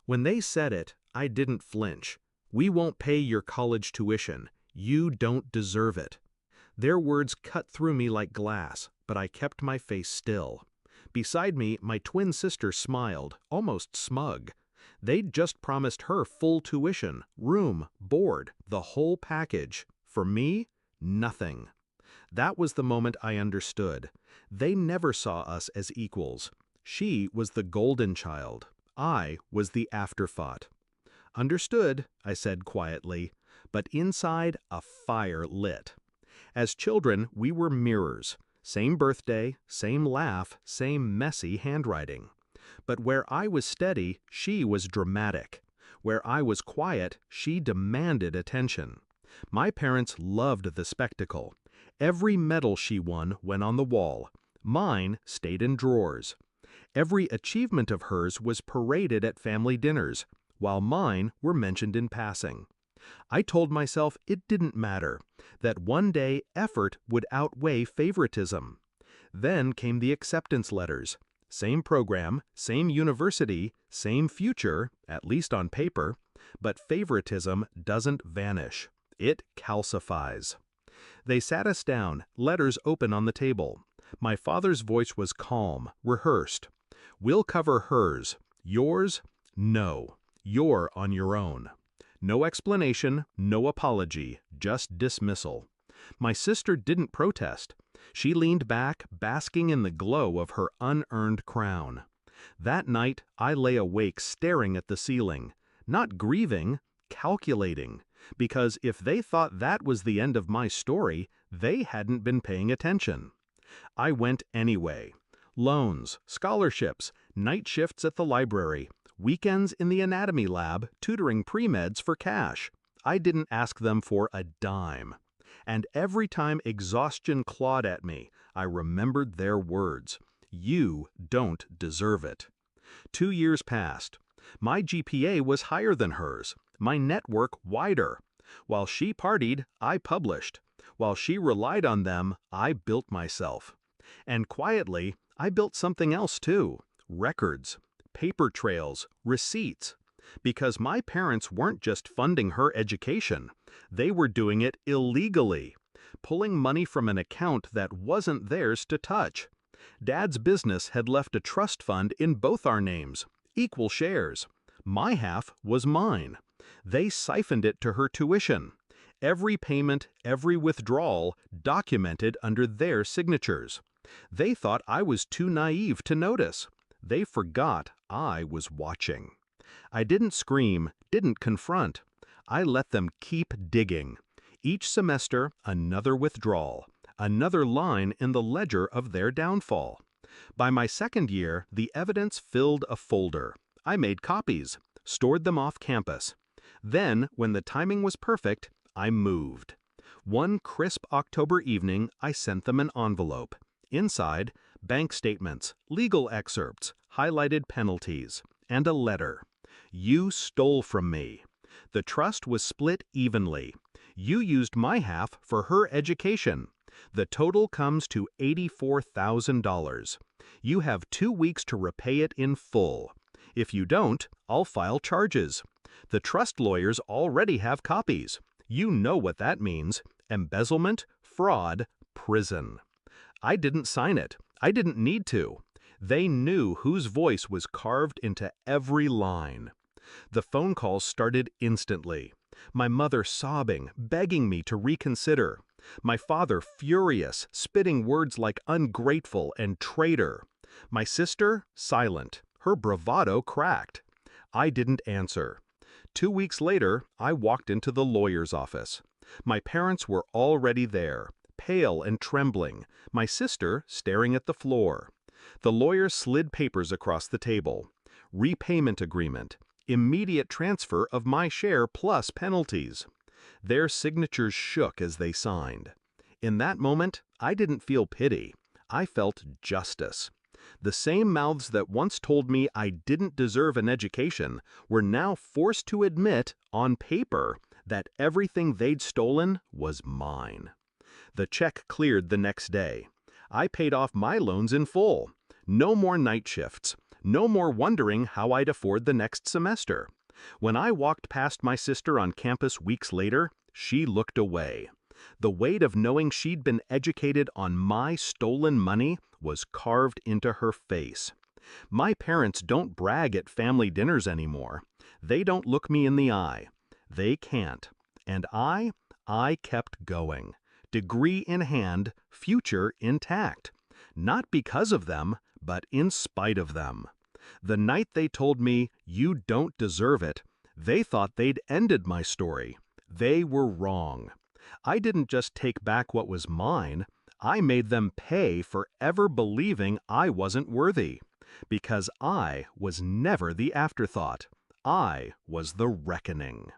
When they said it, I didn't flinch. "We won't pay your college tuition. You don't deserve it." Their words cut through me like glass, but I kept my face still. Beside me, my twin sister smiled, almost smug. They'd just promised her full tuition, room, board, the whole package. For me, nothing. That was the moment I understood. They never saw us as equals. She was the golden child. I was the afterthought. "Understood," I said quietly, but inside a fire lit. As children, we were mirrors. Same birthday, same laugh, same messy handwriting. But where I was steady, she was dramatic. Where I was quiet, she demanded attention. My parents loved the spectacle. Every medal she won went on the wall. Mine stayed in drawers. Every achievement of hers was paraded at family dinners, while mine were mentioned in passing. I told myself it didn't matter, that one day effort would outweigh favoritism. Then came the acceptance letters. Same program, same university, same future, at least on paper, but favoritism doesn't vanish. It calcifies. They sat us down, letters open on the table. My father's voice was calm, rehearsed. "We'll cover hers. Yours? No. You're on your own." No explanation, no apology, just dismissal. My sister didn't protest. She leaned back, basking in the glow of her unearned crown. That night, I lay awake staring at the ceiling, not grieving, calculating, because if they thought that was the end of my story, they hadn't been paying attention. I went anyway. Loans, scholarships, night shifts at the library, weekends in the anatomy lab, tutoring pre-meds for cash. I didn't ask them for a dime. And every time exhaustion clawed at me, I remembered their words. "You don't deserve it." 2 years passed. My GPA was higher than hers, my network wider. While she partied, I published. While she relied on them, I built myself. And quietly, I built something else too. Records, paper trails, receipts. Because my parents weren't just funding her education, they were doing it illegally, pulling money from an account that wasn't theirs to touch. Dad's business had left a trust fund in both our names, equal shares. My half was mine. They siphoned it to her tuition. Every payment, every withdrawal, documented under their signatures. They thought I was too naive to notice. They forgot I was watching. I didn't scream, didn't confront. I let them keep digging. Each semester, another withdrawal, another line in the ledger of their downfall. By my second year, the evidence filled a folder. I made copies, stored them off campus. Then, when the timing was perfect, I moved. One crisp October evening, I sent them an envelope. Inside, bank statements, legal excerpts, highlighted penalties, and a letter. "You stole from me. The trust was split evenly. You used my half for her education. The total comes to $84,000. You have 2 weeks to repay it in full. If you don't, I'll file charges. The trust lawyers already have copies. You know what that means: embezzlement, fraud, prison." I didn't sign it. I didn't need to. They knew whose voice was carved into every line. The phone calls started instantly. My mother sobbing, begging me to reconsider. My father furious, spitting words like ungrateful and traitor. My sister silent, her bravado cracked. I didn't answer. 2 weeks later, I walked into the lawyer's office. My parents were already there, pale and trembling, my sister staring at the floor. The lawyer slid papers across the table. Repayment agreement. Immediate transfer of my share plus penalties. Their signatures shook as they signed. In that moment, I didn't feel pity. I felt justice. The same mouths that once told me I didn't deserve an education were now forced to admit, on paper, that everything they'd stolen was mine. The check cleared the next day. I paid off my loans in full. No more night shifts. No more wondering how I'd afford the next semester. When I walked past my sister on campus weeks later, she looked away. The weight of knowing she'd been educated on my stolen money was carved into her face. My parents don't brag at family dinners anymore. They don't look me in the eye. They can't. And I kept going. Degree in hand, future intact. Not because of them, but in spite of them. The night they told me, "You don't deserve it," they thought they'd ended my story. They were wrong. I didn't just take back what was mine, I made them pay for ever believing I wasn't worthy. Because I was never the afterthought. I was the reckoning.